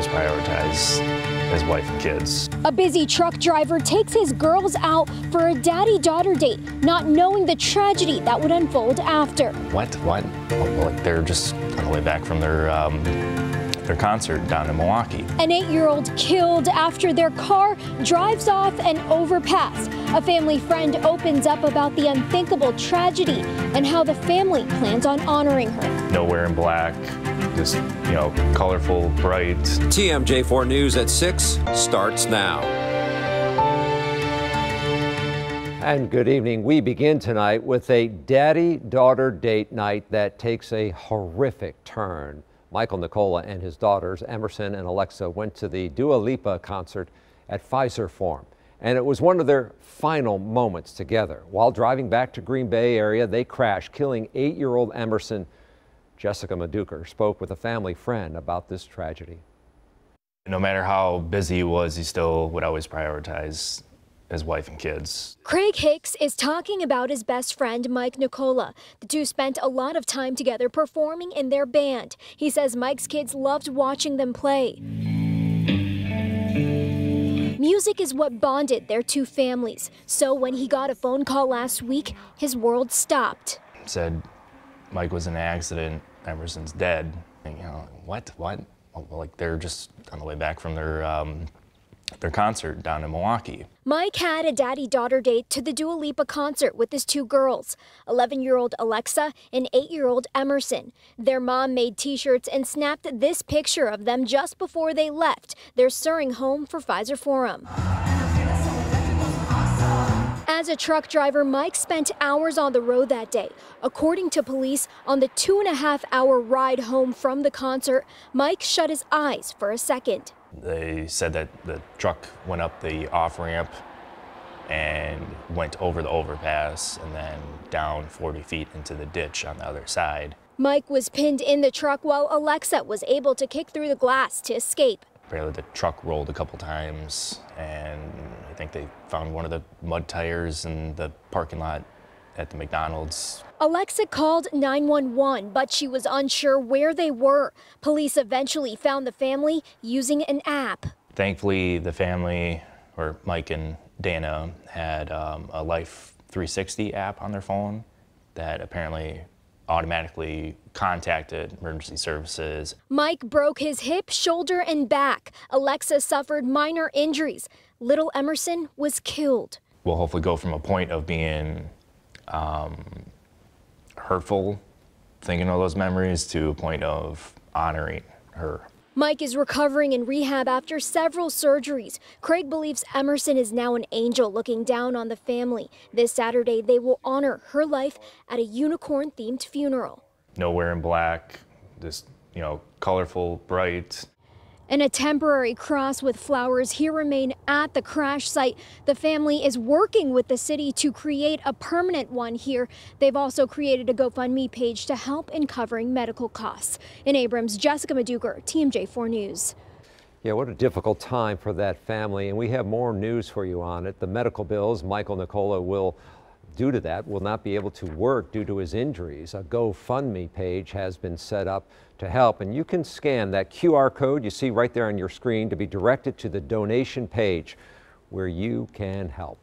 always prioritize his wife and kids. A busy truck driver takes his girls out for a daddy-daughter date, not knowing the tragedy that would unfold after. What? Well, like they're just on the way back from their concert down in Milwaukee. An 8-year-old killed after their car drives off an overpass. A family friend opens up about the unthinkable tragedy and how the family plans on honoring her. Nowhere in black, just, colorful, bright. TMJ4 News at 6 starts now. And good evening. We begin tonight with a daddy-daughter date night that takes a horrific turn. Michael NICOLA and his daughters, Emerson and Alexa, went to the Dua Lipa concert at FISERV, and it was one of their final moments together. While driving back to Green Bay area, they crashed, killing 8-year-old Emerson. Jessica Maduker spoke with a family friend about this tragedy. No matter how busy he was, he still would always prioritize his wife and kids. Craig Hicks is talking about his best friend, Mike NICOLA. The two spent a lot of time together performing in their band. He says Mike's kids loved watching them play. Music is what bonded their two families. So when he got a phone call last week, his world stopped. Said Mike was in an accident, Emerson's dead. And, what? Well, like they're just on the way back from their concert down in Milwaukee. Mike had a daddy-daughter date to the Dua Lipa concert with his two girls, 11-year-old Alexa and 8-year-old Emerson. Their mom made t-shirts and snapped this picture of them just before they left their Surrey home for FISERV. As a truck driver, Mike spent hours on the road that day. According to police, on the 2.5-hour ride home from the concert, Mike shut his eyes for a second. They said that the truck went up the off-ramp and went over the overpass and then down 40 feet into the ditch on the other side. Mike was pinned in the truck while Alexa was able to kick through the glass to escape. Apparently the truck rolled a couple times, and I think they found one of the mud tires in the parking lot at the McDonald's. Alexa called 911, but she was unsure where they were. Police eventually found the family using an app. Thankfully, the family, or Mike and Dana, had a Life 360 app on their phone that apparently automatically contacted emergency services. Mike broke his hip, shoulder, and back. Alexa suffered minor injuries. Little Emerson was killed. We'll hopefully go from a point of being hurtful, thinking of those memories, to a point of honoring her. Mike is recovering in rehab after several surgeries. Craig believes Emerson is now an angel looking down on the family. This Saturday, they will honor her life at a unicorn-themed funeral. Nowhere in black, just, colorful, bright. And a temporary cross with flowers here remain at the crash site. The family is working with the city to create a permanent one here. They've also created a GoFundMe page to help in covering medical costs. In Abrams, Jessica Maduker, TMJ4 News. Yeah, what a difficult time for that family, and we have more news for you on it. The medical bills Michael NICOLA will not be able to work due to his injuries. A GoFundMe page has been set up to help, and you can scan that QR code you see right there on your screen to be directed to the donation page where you can help.